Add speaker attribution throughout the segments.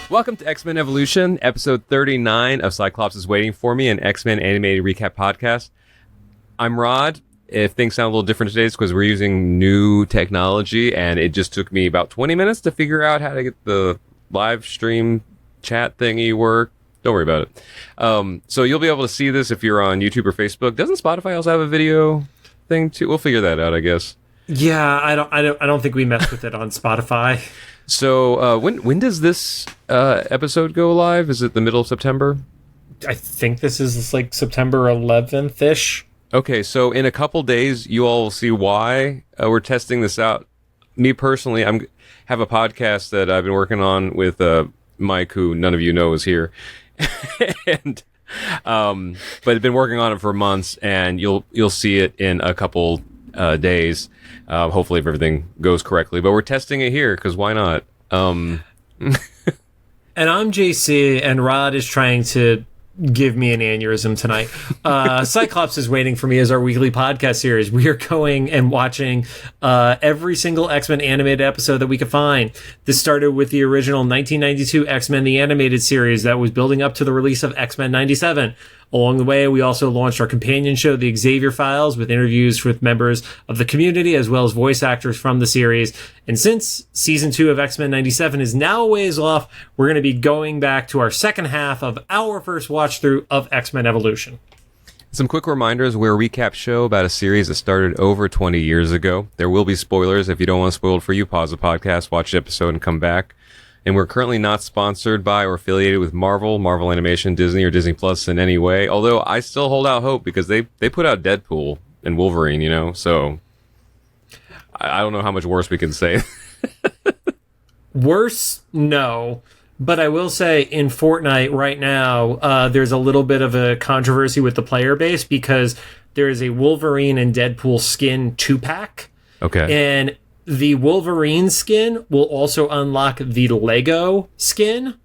Speaker 1: Welcome to X-Men Evolution, episode 39 of Cyclops is Waiting for Me, an X-Men animated recap podcast. I'm Rod. If things sound a little different today, it's because we're using new technology, and it just took me about 20 minutes to figure out how to get the live stream chat thingy work. Don't worry about it. So you'll be able to see this if you're on YouTube or Facebook. Doesn't Spotify also have a video thing too? We'll figure that out, I guess.
Speaker 2: Yeah, I don't think we messed with it on Spotify.
Speaker 1: So when does this episode go live? Is it the middle of September?
Speaker 2: I think this is like September 11th-ish.
Speaker 1: Okay, so in a couple days, you all will see why we're testing this out. Me personally, I have a podcast that I've been working on with Mike, who none of you know is here, and but I've been working on it for months, and you'll see it in a couple days. Hopefully, if everything goes correctly. But we're testing it here because why not?
Speaker 2: And I'm JC, and Rod is trying to give me an aneurysm tonight. Cyclops is Waiting for Me as our weekly podcast series. We are going and watching every single X-Men animated episode that we could find. This started with the original 1992 X-Men the Animated Series that was building up to the release of X-Men 97. Along the way, we also launched our companion show, the Xavier Files, with interviews with members of the community as well as voice actors from the series. And since season 2 of X-Men 97 is now a ways off, we're going to be going back to our second half of our first watch through of X-Men Evolution.
Speaker 1: Some quick reminders. We're a recap show about a series that started over 20 years ago. There will be spoilers. If you don't want it spoiled for you, pause the podcast, watch the episode, and come back. And we're currently not sponsored by or affiliated with Marvel Animation, Disney, or Disney Plus in any way. Although I still hold out hope because they put out Deadpool and Wolverine, you know? So I don't know how much worse we can say.
Speaker 2: Worse? No. But I will say in Fortnite right now, there's a little bit of a controversy with the player base because there is a Wolverine and Deadpool skin 2-pack.
Speaker 1: Okay.
Speaker 2: And the Wolverine skin will also unlock the Lego skin,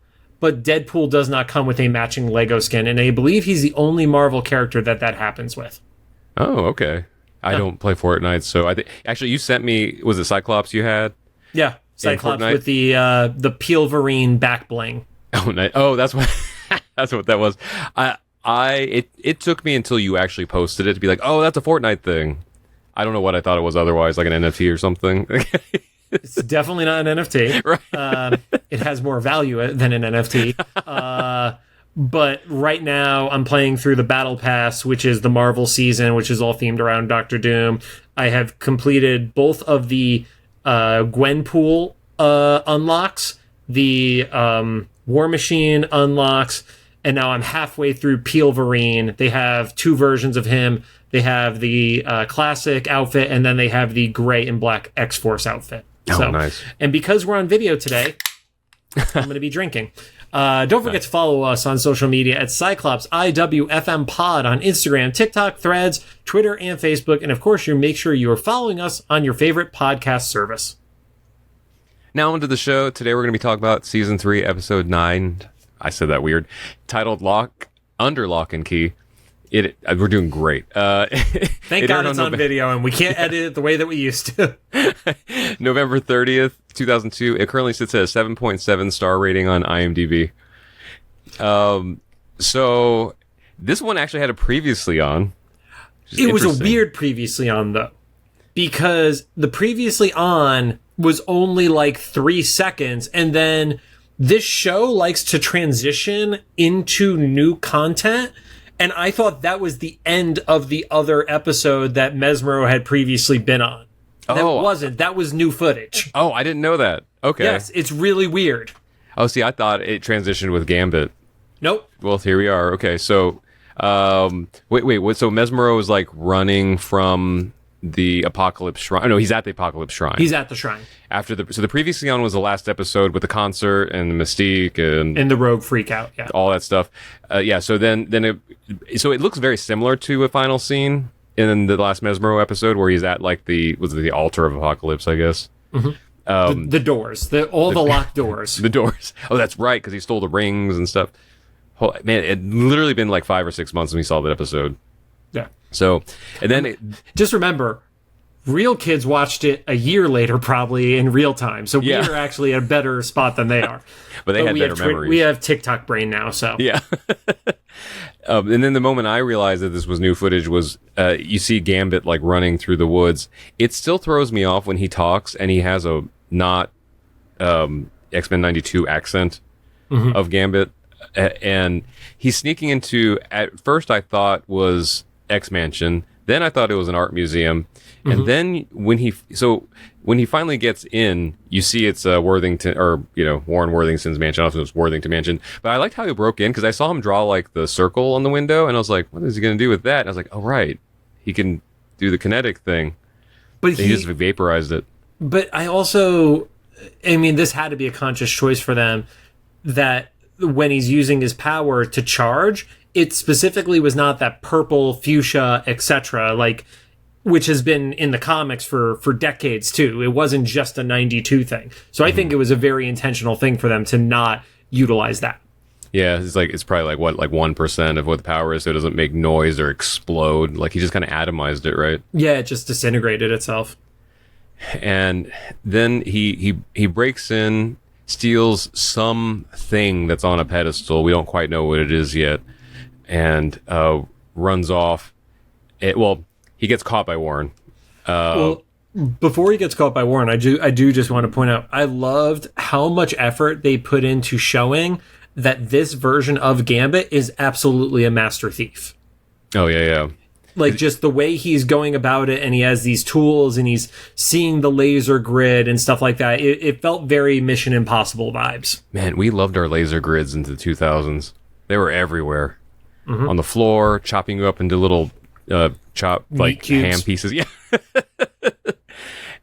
Speaker 2: but Deadpool does not come with a matching Lego skin. And I believe he's the only Marvel character that happens with.
Speaker 1: Oh, okay. I don't play Fortnite, so I think actually you sent me, was it Cyclops you had?
Speaker 2: Yeah, Cyclops with the Peel-Verine back bling.
Speaker 1: Oh, nice. Oh, that's what that's what that was. It took me until you actually posted it to be like, oh, that's a Fortnite thing. I don't know what I thought it was otherwise, like an NFT or something.
Speaker 2: It's definitely not an NFT.
Speaker 1: Right.
Speaker 2: It has more value than an NFT. But right now, I'm playing through the Battle Pass, which is the Marvel season, which is all themed around Doctor Doom. I have completed both of the Gwenpool unlocks, the War Machine unlocks, and now I'm halfway through Peel-Verine. They have two versions of him. They have the classic outfit, and then they have the gray and black X-Force outfit.
Speaker 1: Oh, nice.
Speaker 2: And because we're on video today, I'm going to be drinking. Don't forget to follow us on social media at Cyclops IWFM Pod on Instagram, TikTok, Threads, Twitter, and Facebook. And of course, you make sure you are following us on your favorite podcast service.
Speaker 1: Now onto the show. Today we're going to be talking about Season 3, Episode 9. I said that weird. Titled Under Lock and Key. We're doing great.
Speaker 2: Thank God it's on video and we can't edit it the way that we used to.
Speaker 1: November 30th, 2002. It currently sits at a 7.7 star rating on IMDb. So this one actually had a previously on.
Speaker 2: It was a weird previously on, though, because the previously on was only like 3 seconds, and then this show likes to transition into new content. And I thought that was the end of the other episode that Mesmero had previously been on. That wasn't. That was new footage.
Speaker 1: Oh, I didn't know that. Okay.
Speaker 2: Yes, it's really weird.
Speaker 1: Oh, see, I thought it transitioned with Gambit.
Speaker 2: Nope.
Speaker 1: Well, here we are. Okay, so, wait. So Mesmero is like running from the Apocalypse Shrine. No, he's at the Apocalypse Shrine.
Speaker 2: He's at the shrine.
Speaker 1: So the previously on was the last episode with the concert and the Mystique and
Speaker 2: the Rogue freakout, yeah,
Speaker 1: all that stuff. So so it looks very similar to a final scene in the last Mesmero episode where he's at like the altar of Apocalypse, I guess.
Speaker 2: Mm-hmm. The doors, the locked doors.
Speaker 1: The doors. Oh, that's right, because he stole the rings and stuff. Man, it literally been like 5 or 6 months when we saw that episode.
Speaker 2: Yeah.
Speaker 1: So, and then
Speaker 2: just remember, real kids watched it a year later, probably in real time. So
Speaker 1: Yeah.
Speaker 2: we're actually at a better spot than they are.
Speaker 1: But they had
Speaker 2: we
Speaker 1: better
Speaker 2: have
Speaker 1: memories.
Speaker 2: We have TikTok brain now, so.
Speaker 1: Yeah. And then the moment I realized that this was new footage was you see Gambit like running through the woods. It still throws me off when he talks and he has a not X-Men 92 accent of Gambit. And he's sneaking into, at first I thought was X Mansion. Then I thought it was an art museum. And then when he finally gets in, you see it's Worthington, or, Warren Worthington's mansion. I don't know if it was Worthington Mansion. But I liked how he broke in because I saw him draw like the circle on the window. And I was like, what is he going to do with that? And I was like, oh, right. He can do the kinetic thing.
Speaker 2: But
Speaker 1: he just vaporized it.
Speaker 2: But this had to be a conscious choice for them, that when he's using his power to charge, it specifically was not that purple, fuchsia, etc., which has been in the comics for decades too. It wasn't just a 92 thing. So I think it was a very intentional thing for them to not utilize that.
Speaker 1: Yeah, it's probably like 1% of what the power is, so it doesn't make noise or explode. Like he just kind of atomized it, right?
Speaker 2: Yeah, it just disintegrated itself.
Speaker 1: And then he breaks in, steals something that's on a pedestal. We don't quite know what it is yet, and runs off. He gets caught by Warren.
Speaker 2: Before he gets caught by Warren, I do just want to point out, I loved how much effort they put into showing that this version of Gambit is absolutely a master thief.
Speaker 1: Oh, yeah.
Speaker 2: Just the way he's going about it, and he has these tools, and he's seeing the laser grid and stuff like that. It felt very Mission Impossible vibes.
Speaker 1: Man, we loved our laser grids into the 2000s. They were everywhere. On the floor, chopping you up into little ham pieces. Yeah.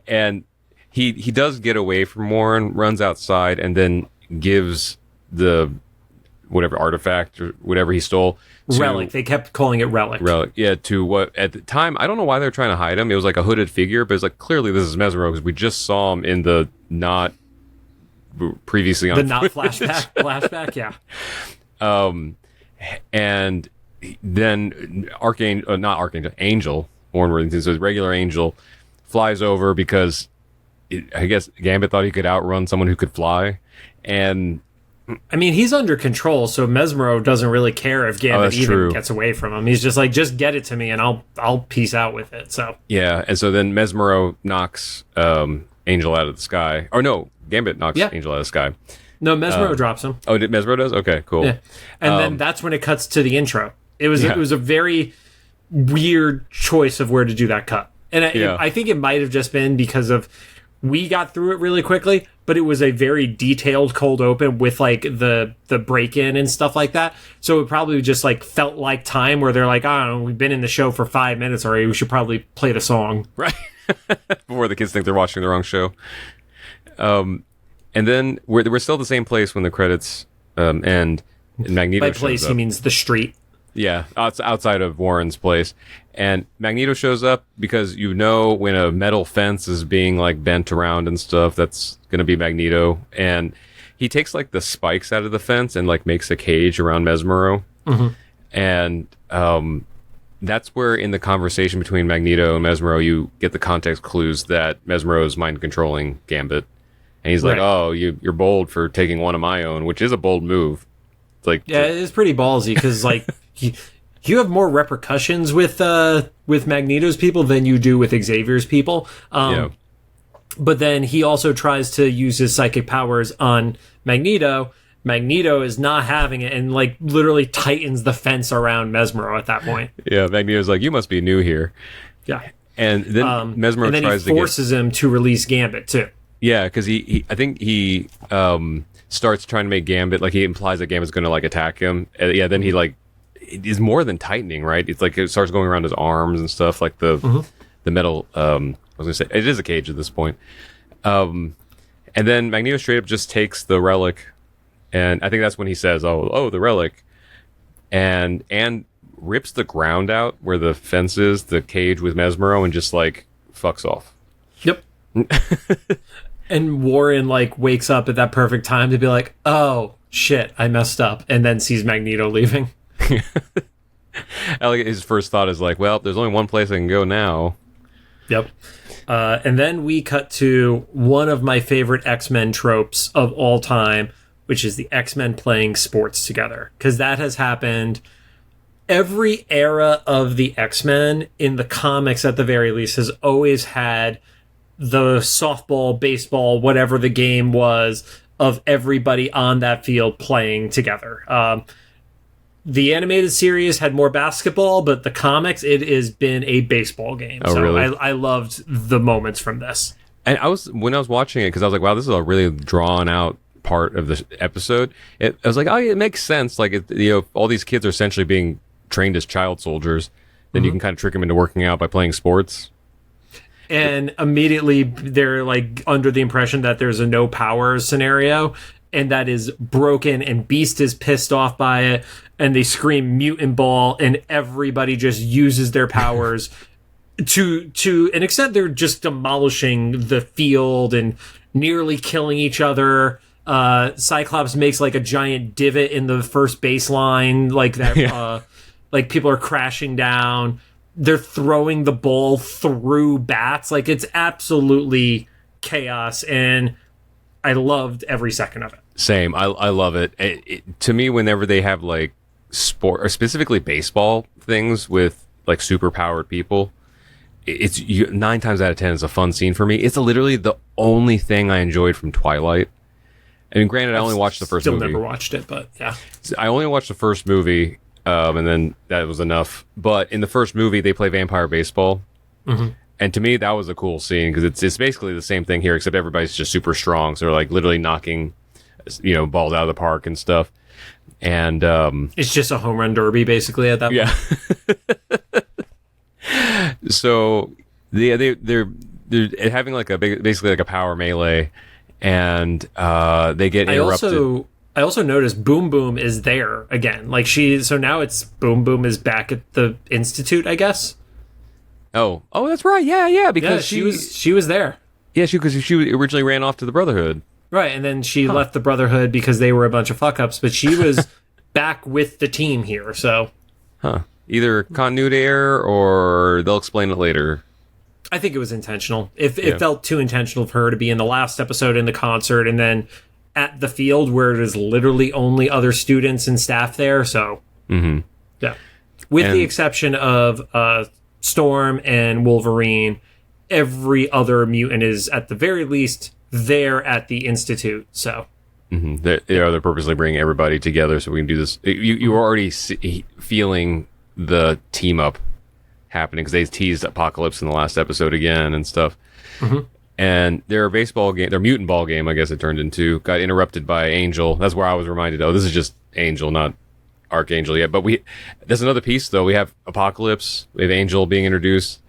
Speaker 1: And he does get away from Warren, runs outside, and then gives the whatever artifact or whatever he stole.
Speaker 2: Relic. They kept calling it Relic.
Speaker 1: Relic. Yeah, to what at the time, I don't know why they're trying to hide him. It was like a hooded figure, but it's like clearly this is Mesmero because we just saw him in the not previously on
Speaker 2: the not flashback, yeah.
Speaker 1: And then Angel, Warren Worthington, so his regular Angel, flies over because I guess Gambit thought he could outrun someone who could fly. And
Speaker 2: he's under control, so Mesmero doesn't really care if Gambit gets away from him. He's just like, just get it to me and I'll peace out with it. So
Speaker 1: yeah, and so then Mesmero knocks Angel out of the sky. Or no, Gambit knocks Angel out of the sky.
Speaker 2: No, Mesmero drops him.
Speaker 1: Oh, Mesmero does? Okay, cool.
Speaker 2: Yeah. And then that's when it cuts to the intro. It was a very weird choice of where to do that cut. And I think it might have just been because of we got through it really quickly, but it was a very detailed cold open with the break-in and stuff like that. So it probably just felt like time where they're like, I don't know, we've been in the show for 5 minutes already. We should probably play the song.
Speaker 1: Right. Before the kids think they're watching the wrong show. And then we're still at the same place when the credits end. And Magneto
Speaker 2: by place, he means the street.
Speaker 1: Yeah, outside of Warren's place. And Magneto shows up because when a metal fence is being bent around and stuff, that's going to be Magneto. And he takes the spikes out of the fence and makes a cage around Mesmero. Mm-hmm. And that's where in the conversation between Magneto and Mesmero, you get the context clues that Mesmero is mind controlling Gambit. And he's like, oh, you're bold for taking one of my own, which is a bold move. It's
Speaker 2: it's pretty ballsy because you have more repercussions with Magneto's people than you do with Xavier's people. But then he also tries to use his psychic powers on Magneto. Magneto is not having it and literally tightens the fence around Mesmero at that point.
Speaker 1: Yeah, Magneto's like, you must be new here.
Speaker 2: Yeah.
Speaker 1: And then Mesmero tries
Speaker 2: he forces him to release Gambit too.
Speaker 1: Yeah, because I think he starts trying to make Gambit, he implies that Gambit's going to attack him. Then he it is more than tightening, right? It's it starts going around his arms and stuff, the metal. I was going to say it is a cage at this point. And then Magneto straight up just takes the relic, and I think that's when he says, "Oh, the relic," and rips the ground out where the fence is, the cage with Mesmero, and just fucks off.
Speaker 2: Yep. And Warren wakes up at that perfect time to be like, oh shit, I messed up, and then sees Magneto leaving.
Speaker 1: His first thought is well, there's only one place I can go now.
Speaker 2: Yep. And then we cut to one of my favorite X-Men tropes of all time, which is the X-Men playing sports together. Because that has happened every era of the X-Men, in the comics at the very least, has always had the softball, baseball, whatever the game was, of everybody on that field playing together. The animated series had more basketball, but the comics, it has been a baseball game.
Speaker 1: Oh,
Speaker 2: so
Speaker 1: really?
Speaker 2: I loved the moments from this.
Speaker 1: And when I was watching it, because I was like, wow, this is a really drawn out part of the episode. I was like, oh, yeah, it makes sense. Like, all these kids are essentially being trained as child soldiers. Then you can kind of trick them into working out by playing sports.
Speaker 2: And immediately they're like under the impression that there's a no powers scenario, and that is broken, and Beast is pissed off by it, and they scream mutant ball, and everybody just uses their powers to an extent. They're just demolishing the field and nearly killing each other. Cyclops makes like a giant divot in the first baseline, like that.
Speaker 1: Yeah.
Speaker 2: Like people are crashing down. They're throwing the ball through bats. Like, it's absolutely chaos, and I loved every second of it.
Speaker 1: Same. I love it. To me, whenever they have like sport, or specifically baseball things with like super powered people, it's 9 times out of 10 is a fun scene for me. It's literally the only thing I enjoyed from Twilight. I mean, granted, I only watched the first movie.
Speaker 2: Still never watched it, but yeah.
Speaker 1: I only watched the first movie, and then that was enough. But in the first movie, they play vampire baseball. Mm-hmm. And to me, that was a cool scene, because it's basically the same thing here, except everybody's just super strong. So they're like literally knocking, balls out of the park and stuff. And
Speaker 2: it's just a home run derby, basically, at that
Speaker 1: point. Yeah. So they're having like basically like a power melee, and they get interrupted.
Speaker 2: I also noticed Boom Boom is there again. Like, so now it's Boom Boom is back at the Institute, I guess.
Speaker 1: Oh, that's right. Yeah. Because
Speaker 2: she was there.
Speaker 1: Yeah, because she originally ran off to the Brotherhood.
Speaker 2: Right, and then she left the Brotherhood because they were a bunch of fuck-ups, but she was back with the team here, so...
Speaker 1: Either continuity error, or they'll explain it later.
Speaker 2: I think it was intentional. It felt too intentional for her to be in the last episode in the concert, and then at the field where it is literally only other students and staff there, so... Mm-hmm. Yeah. With the exception of Storm and Wolverine, every other mutant is, at the very least... there at the Institute, so
Speaker 1: they're purposely bringing everybody together so we can do this. You were already feeling the team up happening, because they teased Apocalypse in the last episode again and stuff. And their mutant ball game, I guess it turned into, got interrupted by Angel. That's where I was reminded, this is just Angel, not Archangel yet. But there's another piece though. We have Apocalypse, we have Angel being introduced.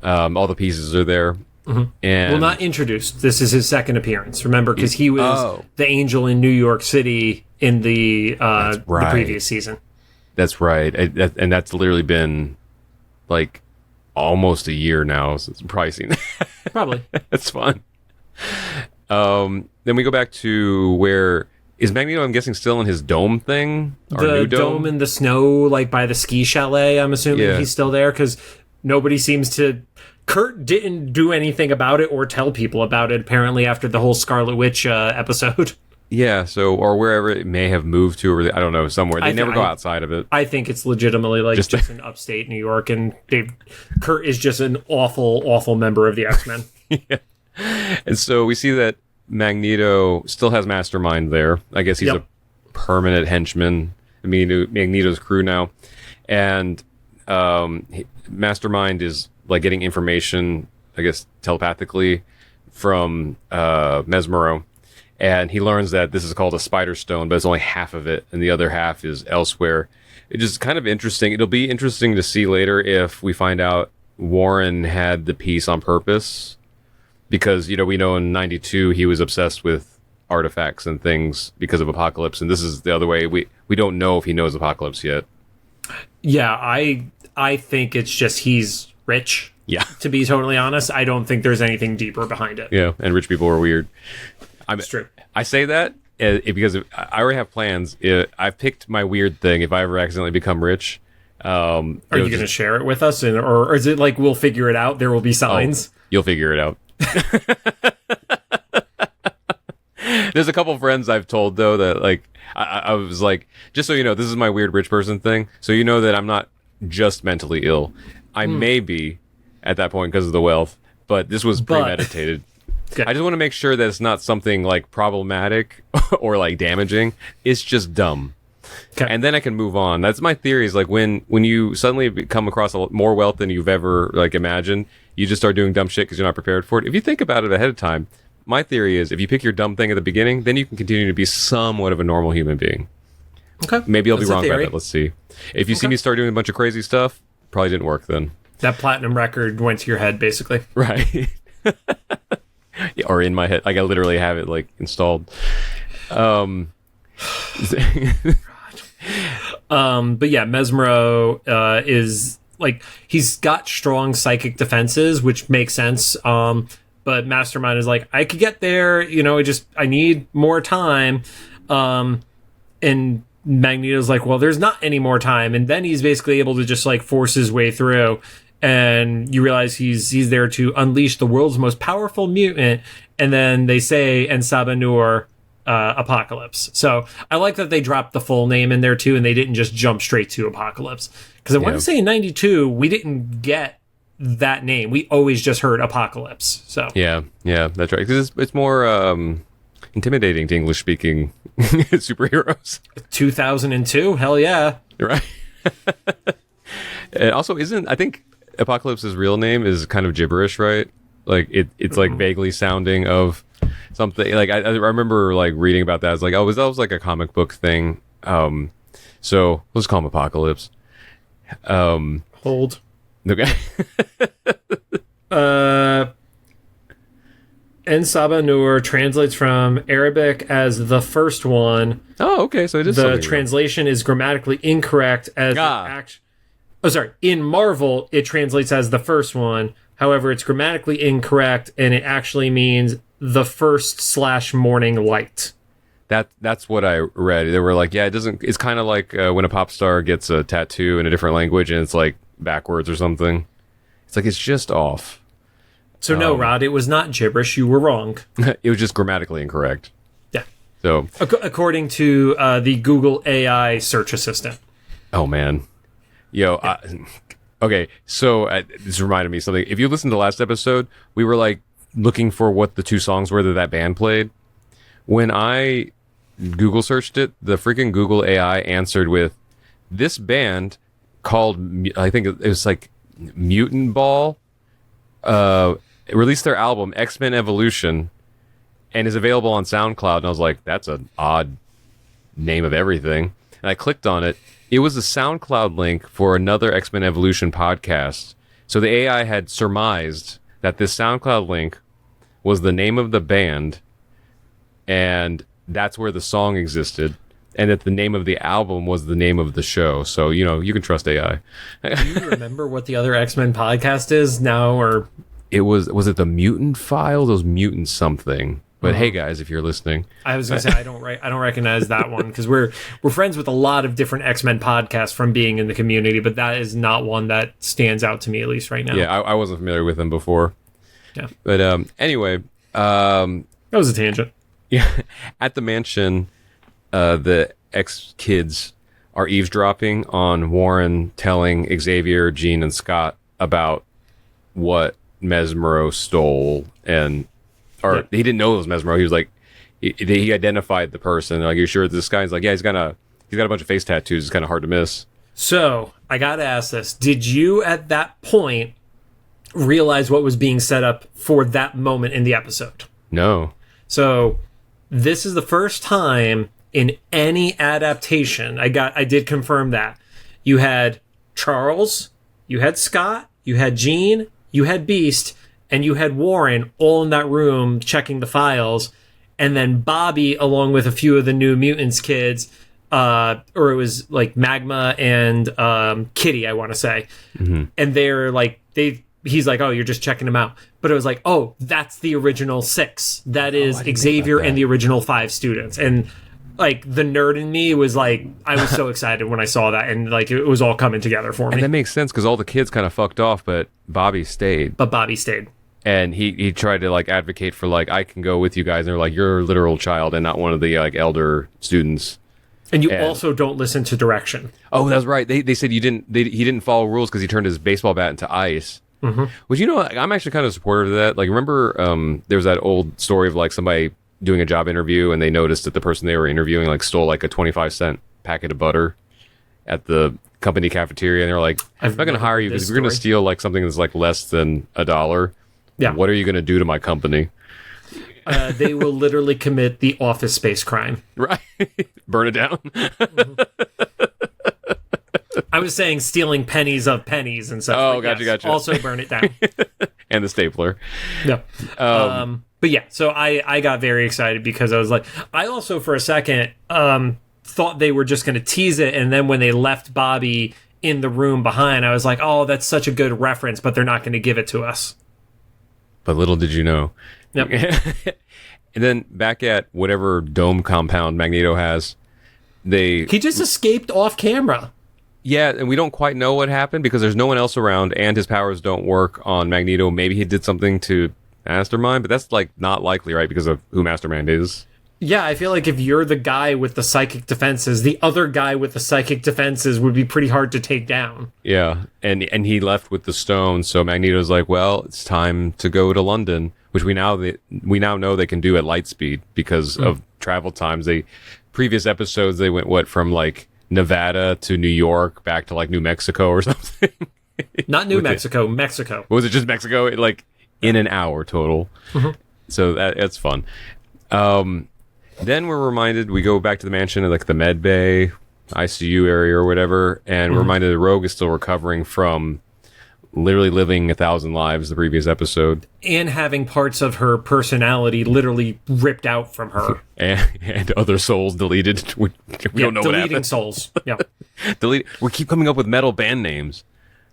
Speaker 1: All the pieces are there. And
Speaker 2: well, not introduced. This is his second appearance. Remember, because he was the Angel in New York City in the previous season.
Speaker 1: That's right, and that's literally been like almost a year now. So it's probably seen that.
Speaker 2: Probably.
Speaker 1: That's fun. Then we go back to where is Magneto? I'm guessing still in his dome thing. Our
Speaker 2: the
Speaker 1: new
Speaker 2: dome in the snow, like by the ski chalet. I'm assuming he's still there because nobody seems to. Kurt didn't do anything about it or tell people about it, apparently, after the whole Scarlet Witch episode. Yeah,
Speaker 1: or wherever it may have moved to, or I don't know, somewhere. They never go outside of it.
Speaker 2: I think it's legitimately like just in upstate New York, and Kurt is just an awful, awful member of the X-Men.
Speaker 1: Yeah. And so we see that Magneto still has Mastermind there. I guess he's a permanent henchman, Magneto's crew now. And Mastermind is like getting information, I guess, telepathically from Mesmero. And he learns that this is called a Spider Stone, but it's only half of it, and the other half is elsewhere. It's just kind of interesting. It'll be interesting to see later if we find out Warren had the piece on purpose. Because, we know in 92 he was obsessed with artifacts and things because of Apocalypse, and this is the other way. We don't know if he knows Apocalypse yet. Yeah,
Speaker 2: I think it's just he's rich.
Speaker 1: Yeah.
Speaker 2: To be totally honest, I don't think there's anything deeper behind it.
Speaker 1: Yeah, and rich people are weird.
Speaker 2: It's true.
Speaker 1: I say that because I already have plans. I've picked my weird thing if I ever accidentally become rich.
Speaker 2: Are you going to share it with us, or is it like we'll figure it out? There will be signs.
Speaker 1: Oh, you'll figure it out. There's a couple friends I've told though that like I was like, just so you know, this is my weird rich person thing. So you know that I'm not just mentally ill. I may be at that point because of the wealth, but this was premeditated.
Speaker 2: Okay.
Speaker 1: I just want to make sure that it's not something like problematic or like damaging. It's just dumb.
Speaker 2: Okay.
Speaker 1: And then I can move on. That's my theory. Is like when you suddenly come across more wealth than you've ever like imagined, you just start doing dumb shit because you're not prepared for it. If you think about it ahead of time, my theory is if you pick your dumb thing at the beginning, then you can continue to be somewhat of a normal human being.
Speaker 2: Okay.
Speaker 1: Maybe I'll be wrong about it. Let's see. If you see me start doing a bunch of crazy stuff, probably didn't work then.
Speaker 2: That platinum record went to your head, basically.
Speaker 1: Right. Or in my head. Like I literally have it like installed.
Speaker 2: But yeah, Mesmero is like, he's got strong psychic defenses, which makes sense. But Mastermind is like, I could get there, I need more time. And Magneto's like, well, there's not any more time. And then he's basically able to just like force his way through. And you realize he's there to unleash the world's most powerful mutant. And then they say, and Sabanur Apocalypse. So I like that they dropped the full name in there too, and they didn't just jump straight to Apocalypse. Because I want to say in 92, we didn't get that name. We always just heard Apocalypse. So
Speaker 1: yeah, that's right. Because it's more intimidating to English-speaking superheroes.
Speaker 2: 2002, hell yeah,
Speaker 1: right. And also, I think Apocalypse's real name is kind of gibberish, right? Like it's like vaguely sounding of something. Like I remember like reading about that. I was like, oh, that was like a comic book thing. So let's call him Apocalypse.
Speaker 2: Hold.
Speaker 1: Okay.
Speaker 2: En-Sabanur translates from Arabic as the first one.
Speaker 1: Oh, okay. So it is
Speaker 2: the translation real. Is grammatically incorrect as in Marvel it translates as the first one. However, it's grammatically incorrect and it actually means the first / morning light.
Speaker 1: That's what I read. They were like, yeah, it's kind of like when a pop star gets a tattoo in a different language and it's like backwards or something. It's like it's just off.
Speaker 2: So no, Rod, it was not gibberish. You were wrong.
Speaker 1: It was just grammatically incorrect.
Speaker 2: Yeah.
Speaker 1: So
Speaker 2: according to the Google AI search assistant.
Speaker 1: Oh man, yeah. Okay, so this reminded me of something. If you listened to the last episode, we were like looking for what the two songs were that band played. When I Google searched it, the freaking Google AI answered with this band called, I think it was like Mutant Ball, released their album X-Men Evolution and is available on SoundCloud. And I was like, that's an odd name of everything. And I clicked on it. It was a SoundCloud link for another X-Men Evolution podcast. So the AI had surmised that this SoundCloud link was the name of the band, and that's where the song existed, and that the name of the album was the name of the show. So, you can trust AI.
Speaker 2: Do you remember what the other X-Men podcast is now, or?
Speaker 1: It was it the Mutant Files? It was Mutant something. But hey, guys, if you're listening,
Speaker 2: I was gonna say I don't recognize that one because we're friends with a lot of different X-Men podcasts from being in the community, but that is not one that stands out to me, at least right now.
Speaker 1: Yeah, I wasn't familiar with them before.
Speaker 2: Yeah,
Speaker 1: but anyway,
Speaker 2: that was a tangent.
Speaker 1: Yeah, at the mansion, the X-Kids are eavesdropping on Warren telling Xavier, Jean, and Scott about what Mesmero stole he didn't know it was Mesmero. He was like, he identified the person. Like, you're sure this guy? He's like, yeah, he's got a bunch of face tattoos. It's kind of hard to miss.
Speaker 2: So I got to ask this. Did you at that point realize what was being set up for that moment in the episode?
Speaker 1: No.
Speaker 2: So this is the first time in any adaptation. I did confirm that. You had Charles, you had Scott, you had Jean, you had Beast, and you had Warren all in that room checking the files, and then Bobby, along with a few of the New Mutants kids, or it was like Magma and Kitty, I want to say. Mm-hmm. And they're like, he's like, oh, you're just checking them out. But it was like, oh, that's the original 6. That is Xavier and the original 5 students. And like the nerd in me was like, I was so excited when I saw that, and like it was all coming together for me.
Speaker 1: And that makes sense because all the kids kind of fucked off, but Bobby stayed.
Speaker 2: But Bobby stayed.
Speaker 1: And he tried to like advocate for like, I can go with you guys. And they're like, you're a literal child and not one of the like elder students.
Speaker 2: And you also don't listen to direction.
Speaker 1: Oh, that's right. They said he didn't follow rules because he turned his baseball bat into ice. Mm-hmm. Which, you know, I'm actually kind of supportive of that. Like, remember there was that old story of like somebody doing a job interview and they noticed that the person they were interviewing like stole like a 25-cent packet of butter at the company cafeteria. And they're like, I'm not going to hire you because we're going to steal like something that's like less than $1. Yeah. What are you going to do to my company?
Speaker 2: They will literally commit the Office Space crime.
Speaker 1: Right. Burn it down.
Speaker 2: Mm-hmm. I was saying stealing pennies of pennies and stuff.
Speaker 1: Oh, gotcha.
Speaker 2: Also burn it down.
Speaker 1: And the stapler.
Speaker 2: Yeah. But yeah, so I got very excited because I was like, I also for a second thought they were just going to tease it. And then when they left Bobby in the room behind, I was like, oh, that's such a good reference, but they're not going to give it to us.
Speaker 1: But little did you know.
Speaker 2: Yep.
Speaker 1: And then back at whatever dome compound Magneto has, he
Speaker 2: just escaped off camera.
Speaker 1: Yeah, and we don't quite know what happened because there's no one else around and his powers don't work on Magneto. Maybe he did something to Mastermind, but that's like not likely, right? Because of who Mastermind is.
Speaker 2: Yeah, I feel like if you're the guy with the psychic defenses, the other guy with the psychic defenses would be pretty hard to take down.
Speaker 1: Yeah, and he left with the stone, so Magneto's like, well, it's time to go to London, which we now know they can do at light speed because of travel times. Previous episodes they went from like Nevada to New York back to like New Mexico or something.
Speaker 2: Not New Mexico, Mexico.
Speaker 1: Was it just Mexico? Like in an hour total. Mm-hmm. So that's fun. Then we're reminded, we go back to the mansion of like the med bay, ICU area or whatever, and we're reminded that Rogue is still recovering from literally living 1,000 lives the previous episode.
Speaker 2: And having parts of her personality literally ripped out from her.
Speaker 1: and other souls deleted. We don't know what happened.
Speaker 2: Deleting souls. Yeah.
Speaker 1: We keep coming up with metal band names.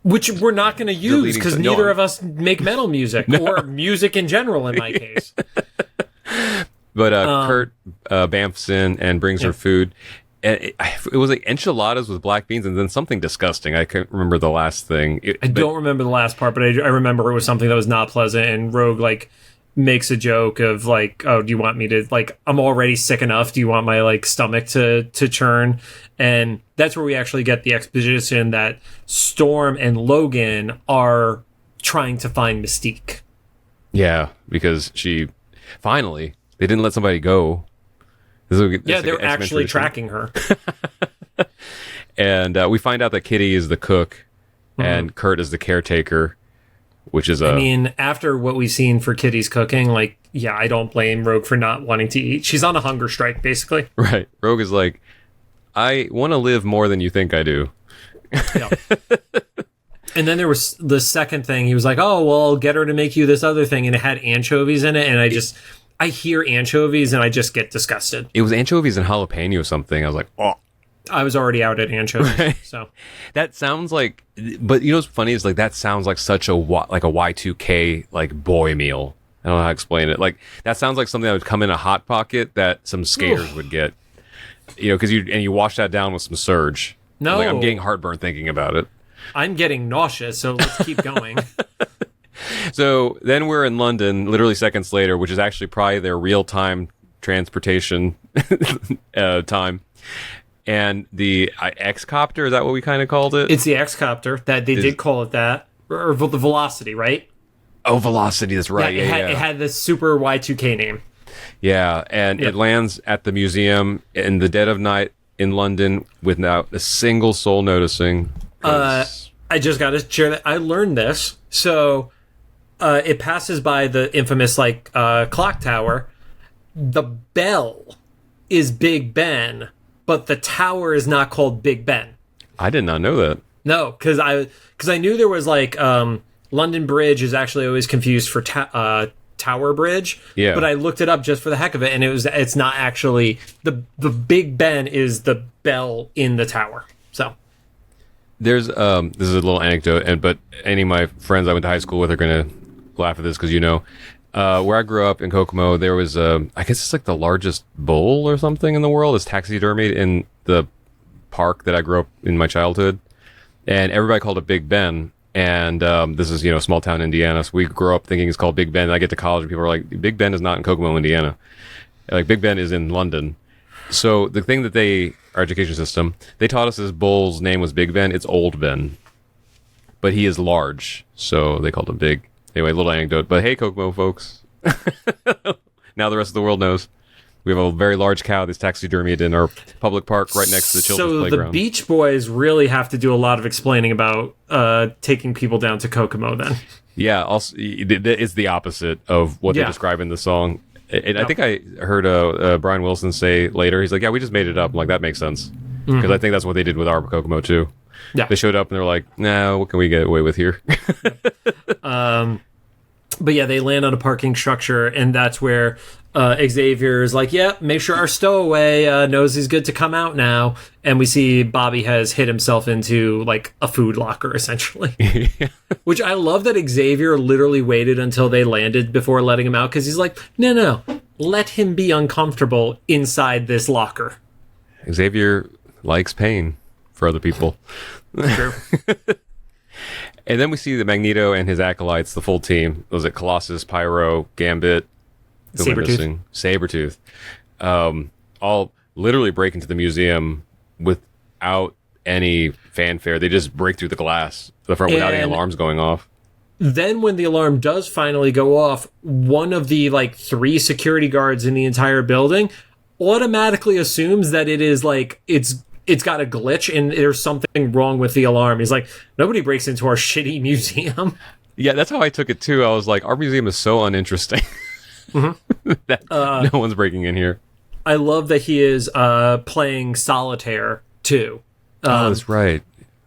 Speaker 2: Which we're not going to use because neither of us make metal music or music in general in my case.
Speaker 1: But Kurt bamfs in and brings her food. And it was like enchiladas with black beans and then something disgusting. I can't remember the last thing.
Speaker 2: I don't remember the last part, but I remember it was something that was not pleasant. And Rogue like makes a joke of like, oh, do you want me to like, I'm already sick enough. Do you want my like stomach to churn? And that's where we actually get the exposition that Storm and Logan are trying to find Mystique.
Speaker 1: Yeah, because she finally... They didn't let somebody go.
Speaker 2: They're actually tracking her.
Speaker 1: And we find out that Kitty is the cook and Kurt is the caretaker, which is
Speaker 2: I mean, after what we've seen for Kitty's cooking, like, yeah, I don't blame Rogue for not wanting to eat. She's on a hunger strike, basically.
Speaker 1: Right. Rogue is like, I want to live more than you think I do.
Speaker 2: Yeah. And then there was the second thing. He was like, oh, well, I'll get her to make you this other thing. And it had anchovies in it. And I hear anchovies and I just get disgusted.
Speaker 1: It was anchovies and jalapeno or something. I was like, oh.
Speaker 2: I was already out at anchovies. Right. So
Speaker 1: that sounds like, but you know what's funny is like that sounds like such a Y2K like boy meal. I don't know how to explain it. Like that sounds like something that would come in a Hot Pocket that some skaters would get. You know, because you wash that down with some Surge.
Speaker 2: No,
Speaker 1: like, I'm getting heartburn thinking about it.
Speaker 2: I'm getting nauseous. So let's keep going.
Speaker 1: So then we're in London, literally seconds later, which is actually probably their real-time transportation time. And the X-copter, is that what we kind of called it?
Speaker 2: It's the X-copter. That they did call it that. Or the Velocity, right?
Speaker 1: Oh, Velocity, that's right.
Speaker 2: Yeah, it had this super Y2K name.
Speaker 1: Yeah, and it lands at the museum in the dead of night in London without a single soul noticing.
Speaker 2: I just got to share that. I learned this. So... it passes by the infamous clock tower. The bell is Big Ben, but the tower is not called Big Ben.
Speaker 1: I did not know that.
Speaker 2: No, because I knew there was London Bridge is actually always confused for Tower Bridge. Yeah. But I looked it up just for the heck of it, and it's not actually the Big Ben is the bell in the tower. So
Speaker 1: there's this is a little anecdote, but any of my friends I went to high school with are gonna laugh at this because Where I grew up in Kokomo, there was I guess it's like the largest bull or something in the world. It's taxidermied in the park that I grew up in my childhood, and everybody called it Big Ben. And this is, small town Indiana, so we grew up thinking it's called Big Ben. And I get to college and people are like, Big Ben is not in Kokomo, Indiana. Like, Big Ben is in London. So the thing that our education system, they taught us this bull's name was Big Ben. It's Old Ben. But he is large, so they called him Big. Anyway, little anecdote. But hey, Kokomo folks. Now the rest of the world knows. We have a very large cow that's taxidermied in our public park right next to the children's playground.
Speaker 2: So the Beach Boys really have to do a lot of explaining about taking people down to Kokomo then.
Speaker 1: Yeah, also, it's the opposite of what they describe in the song. And I think I heard Brian Wilson say later, he's like, yeah, we just made it up. I'm like, that makes sense. Because I think that's what they did with our Kokomo too. Yeah. They showed up and they're like, nah, what can we get away with here?
Speaker 2: But yeah, they land on a parking structure, and that's where Xavier is like, yeah, make sure our stowaway knows he's good to come out now. And we see Bobby has hit himself into like a food locker, essentially. Which I love that Xavier literally waited until they landed before letting him out, because he's like, no, let him be uncomfortable inside this locker.
Speaker 1: Xavier likes pain for other people.
Speaker 2: True.
Speaker 1: And then we see the Magneto and his acolytes, the full team. Was it Colossus, Pyro, Gambit, Sabretooth. All literally break into the museum without any fanfare. They just break through the glass without any alarms going off.
Speaker 2: Then when the alarm does finally go off, one of the 3 security guards in the entire building automatically assumes that it is it's got a glitch and there's something wrong with the alarm. He's like, nobody breaks into our shitty museum.
Speaker 1: Yeah, that's how I took it too. I was like, our museum is so uninteresting. That no one's breaking in here.
Speaker 2: I love that he is playing solitaire too.
Speaker 1: That's right.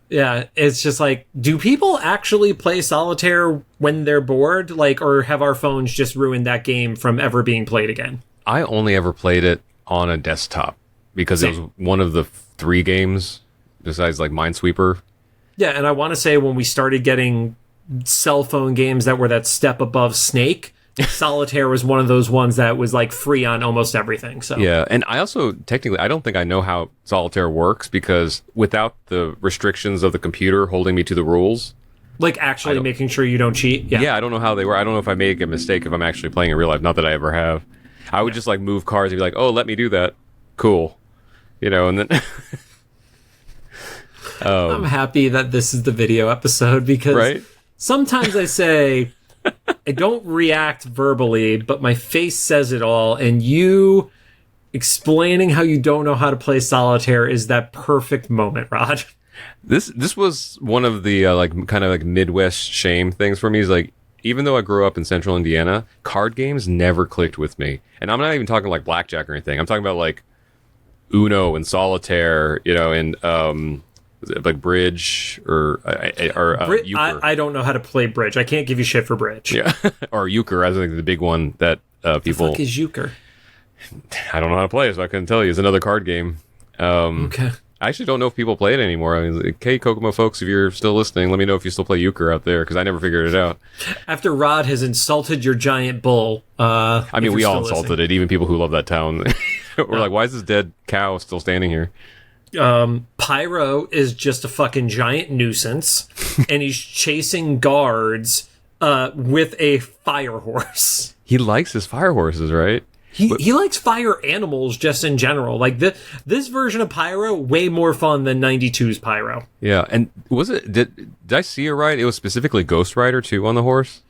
Speaker 2: Yeah, it's just like, do people actually play solitaire when they're bored? Or have our phones just ruined that game from ever being played again?
Speaker 1: I only ever played it on a desktop because it was one of the 3 games besides Minesweeper. Yeah,
Speaker 2: and I want to say when we started getting cell phone games that were that step above Snake, Solitaire was one of those ones that was free on almost everything. So
Speaker 1: yeah, and I also technically I don't think I know how Solitaire works, because without the restrictions of the computer holding me to the rules,
Speaker 2: actually making sure you don't cheat.
Speaker 1: Yeah, I don't know how they were. I don't know if I make a mistake if I'm actually playing in real life. Not that I ever have. I would just move cards and be like, oh, let me do that. Cool. And then
Speaker 2: I'm happy that this is the video episode, because sometimes I say I don't react verbally, but my face says it all, and you explaining how you don't know how to play solitaire is that perfect moment, Rod.
Speaker 1: This was one of the kind of Midwest shame things for me. Is even though I grew up in Central Indiana, card games never clicked with me, and I'm not even talking blackjack or anything. I'm talking about Uno and solitaire, and bridge or euchre.
Speaker 2: I don't know how to play bridge. I can't give you shit for bridge.
Speaker 1: Yeah, or euchre. I think the big one that people.
Speaker 2: The fuck is euchre?
Speaker 1: I don't know how to play it, so I couldn't tell you. It's another card game.
Speaker 2: Okay.
Speaker 1: I actually don't know if people play it anymore. I mean, hey, Kokomo folks, if you're still listening, let me know if you still play euchre out there, because I never figured it out.
Speaker 2: After Rod has insulted your giant bull,
Speaker 1: I mean, we all insulted it. Even people who love that town. We're why is this dead cow still standing here?
Speaker 2: Pyro is just a fucking giant nuisance, and he's chasing guards with a fire horse.
Speaker 1: He likes his fire horses, right?
Speaker 2: He likes fire animals just in general. This version of Pyro, way more fun than 92's Pyro.
Speaker 1: Yeah, and did I see it right? It was specifically Ghost Rider too on the horse?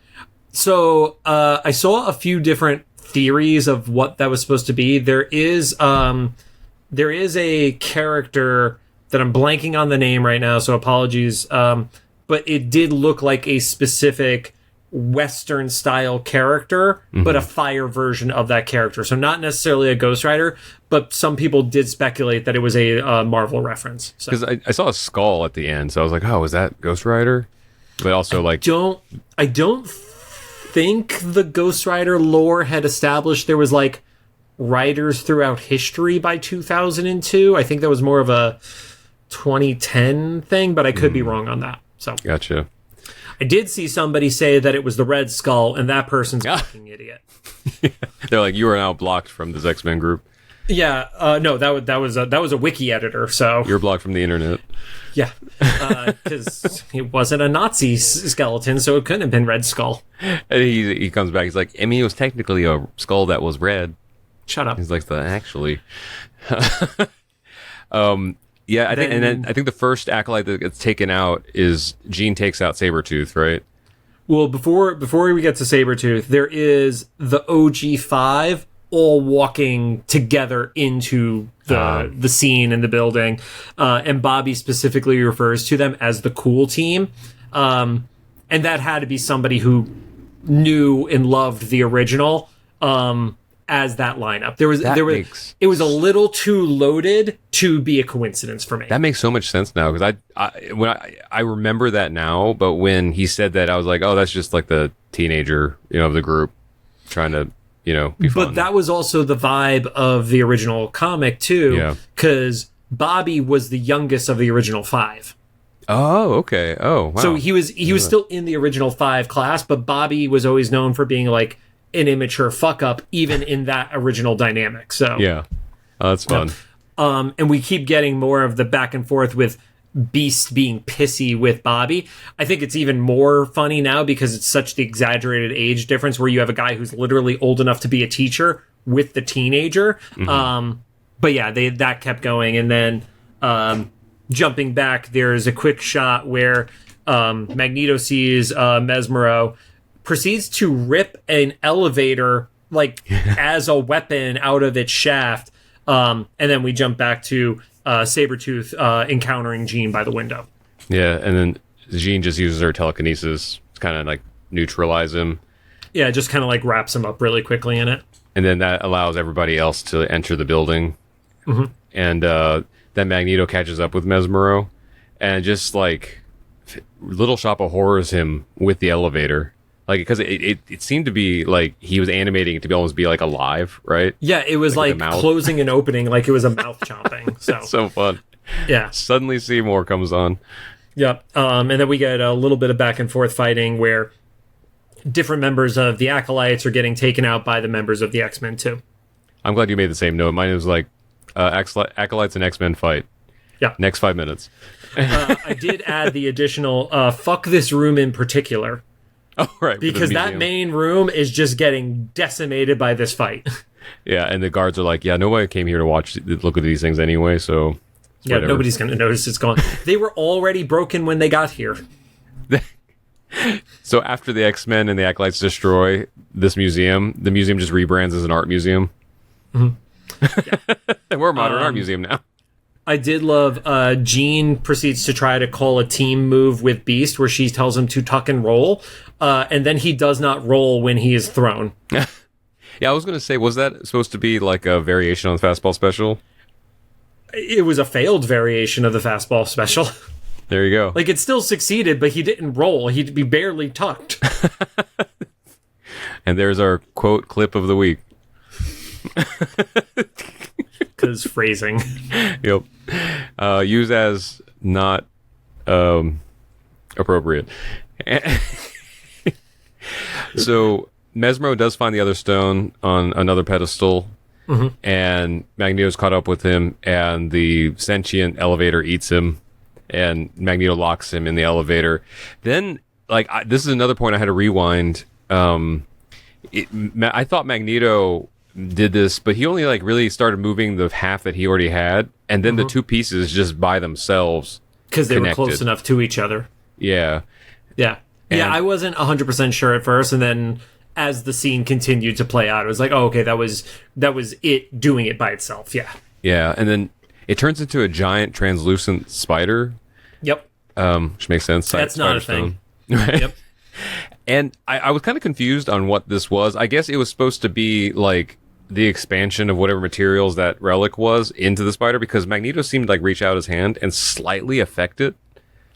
Speaker 2: So I saw a few different theories of what that was supposed to be. There is a character that I'm blanking on the name right now, so apologies. But it did look like a specific Western style character, but a fire version of that character. So not necessarily a Ghost Rider, but some people did speculate that it was a Marvel reference.
Speaker 1: Because I saw a skull at the end, so I was like, oh, is that Ghost Rider? But also I don't think the Ghost Rider lore had established there was writers throughout history by 2002. I think that was more of a 2010 thing, but I could be wrong on that. So gotcha.
Speaker 2: I did see somebody say that it was the Red Skull, and that person's a fucking idiot.
Speaker 1: They're like, you are now blocked from this X-Men group.
Speaker 2: Yeah, no, that was a wiki editor. So
Speaker 1: You're blocked from the internet.
Speaker 2: yeah, because it wasn't a Nazi skeleton, so it couldn't have been Red Skull.
Speaker 1: And he comes back. He's like, I mean, it was technically a skull that was red.
Speaker 2: Shut up.
Speaker 1: He's like, actually. Yeah, I think the first acolyte that gets taken out is Jean takes out Sabretooth, right?
Speaker 2: Well, before we get to Sabretooth, there is the OG5 all walking together into the scene in the building, and Bobby specifically refers to them as the cool team, and that had to be somebody who knew and loved the original as that lineup. It was a little too loaded to be a coincidence for me.
Speaker 1: That makes so much sense now, because I remember that now, but when he said that, I was like, oh, that's just like the teenager, of the group trying to, be fun.
Speaker 2: But that was also the vibe of the original comic too, because Bobby was the youngest of the original 5.
Speaker 1: Oh, okay. Oh, wow.
Speaker 2: So he was still in the original 5 class, but Bobby was always known for being like an immature fuck up, even in that original dynamic. So
Speaker 1: yeah, that's fun.
Speaker 2: And we keep getting more of the back and forth with Beast being pissy with Bobby. I think it's even more funny now because it's such the exaggerated age difference where you have a guy who's literally old enough to be a teacher with the teenager. Mm-hmm. But yeah, that kept going. And then jumping back, there's a quick shot where Magneto sees Mesmero, proceeds to rip an elevator like as a weapon out of its shaft. And then we jump back to Sabretooth encountering Jean by the window.
Speaker 1: Yeah, and then Jean just uses her telekinesis to kind of like neutralize him.
Speaker 2: Yeah, just kind of like wraps him up really quickly in it.
Speaker 1: And then that allows everybody else to enter the building.
Speaker 2: Mm-hmm.
Speaker 1: And then Magneto catches up with Mesmero and just like Little Shop of Horrors him with the elevator. Like, because it seemed to be like he was animating it to almost be like alive, right?
Speaker 2: Yeah, it was like closing and opening like it was a mouth chomping. So
Speaker 1: it's so fun.
Speaker 2: Yeah.
Speaker 1: Suddenly Seymour comes on.
Speaker 2: Yep. And then we get a little bit of back and forth fighting where different members of the Acolytes are getting taken out by the members of the X-Men too.
Speaker 1: I'm glad you made the same note. Mine was like Acolytes and X-Men fight.
Speaker 2: Yeah.
Speaker 1: Next 5 minutes.
Speaker 2: I did add the additional fuck this room in particular.
Speaker 1: Oh, right.
Speaker 2: Because that main room is just getting decimated by this fight.
Speaker 1: Yeah, and the guards are like, yeah, nobody came here to look at these things anyway, so...
Speaker 2: Yeah, whatever. Nobody's going to notice it's gone. They were already broken when they got here.
Speaker 1: So after the X-Men and the Acolytes destroy this museum, the museum just rebrands as an art museum.
Speaker 2: Mm-hmm.
Speaker 1: Yeah. We're a modern art museum now.
Speaker 2: I did love Jean proceeds to try to call a team move with Beast where she tells him to tuck and roll, and then he does not roll when he is thrown.
Speaker 1: Yeah, I was going to say, was that supposed to be like a variation on the fastball special?
Speaker 2: It was a failed variation of the fastball special.
Speaker 1: There you go.
Speaker 2: Like, it still succeeded, but he didn't roll. He barely tucked.
Speaker 1: And there's our quote clip of the week.
Speaker 2: Because phrasing.
Speaker 1: Yep. Used as not appropriate. So Mesmero does find the other stone on another pedestal, mm-hmm. and Magneto's caught up with him, and the sentient elevator eats him, and Magneto locks him in the elevator. Then, like, this is another point I had to rewind. I thought Magneto did this, but he only like really started moving the half that he already had, and then the two pieces just by themselves
Speaker 2: because they were close enough to each other.
Speaker 1: Yeah.
Speaker 2: I wasn't 100% sure at first, and then as the scene continued to play out, it was like, oh, okay, that was it doing it by itself.
Speaker 1: Yeah, and then it turns into a giant translucent spider.
Speaker 2: Yep.
Speaker 1: Which makes sense.
Speaker 2: That's not a thing.
Speaker 1: Right?
Speaker 2: Yep.
Speaker 1: And I was kind of confused on what this was. I guess it was supposed to be like the expansion of whatever materials that relic was into the spider, because Magneto seemed to like reach out his hand and slightly affect it,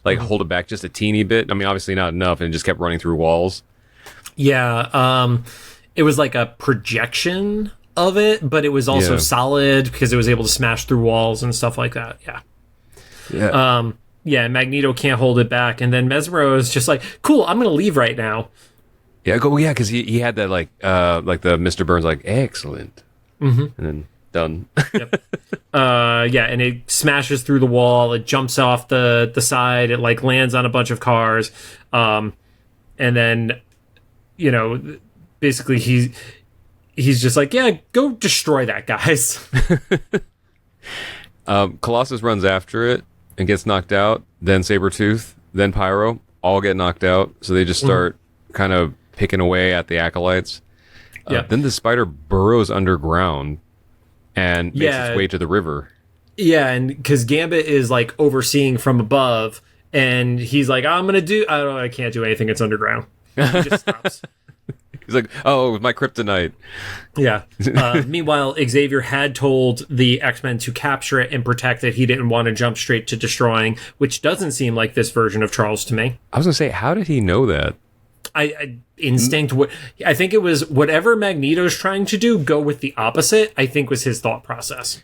Speaker 1: like hold it back just a teeny bit. I mean, obviously not enough, and it just kept running through walls.
Speaker 2: Yeah, it was like a projection of it, but it was also solid because it was able to smash through walls and stuff like that. Yeah. Yeah, Magneto can't hold it back, and then Mesmero is just like, "Cool, I'm gonna leave right now."
Speaker 1: Yeah, because he had that like the Mr. Burns like excellent, and then done.
Speaker 2: Yep. Yeah, and it smashes through the wall. It jumps off the side. It like lands on a bunch of cars, and then basically he's just like, yeah, go destroy that, guys.
Speaker 1: Colossus runs after it and gets knocked out. Then Sabretooth, then Pyro, all get knocked out. So they just start kind of picking away at the Acolytes. Then the spider burrows underground and makes its way to the river. Yeah,
Speaker 2: and because Gambit is like overseeing from above, and he's like, I can't do anything. It's underground. He just stops.
Speaker 1: He's like, oh, my kryptonite.
Speaker 2: Yeah. Meanwhile, Xavier had told the X-Men to capture it and protect it. He didn't want to jump straight to destroying, which doesn't seem like this version of Charles to me.
Speaker 1: I was going to say, how did he know that?
Speaker 2: Instinct. I think it was whatever Magneto's trying to do, go with the opposite, I think was his thought process.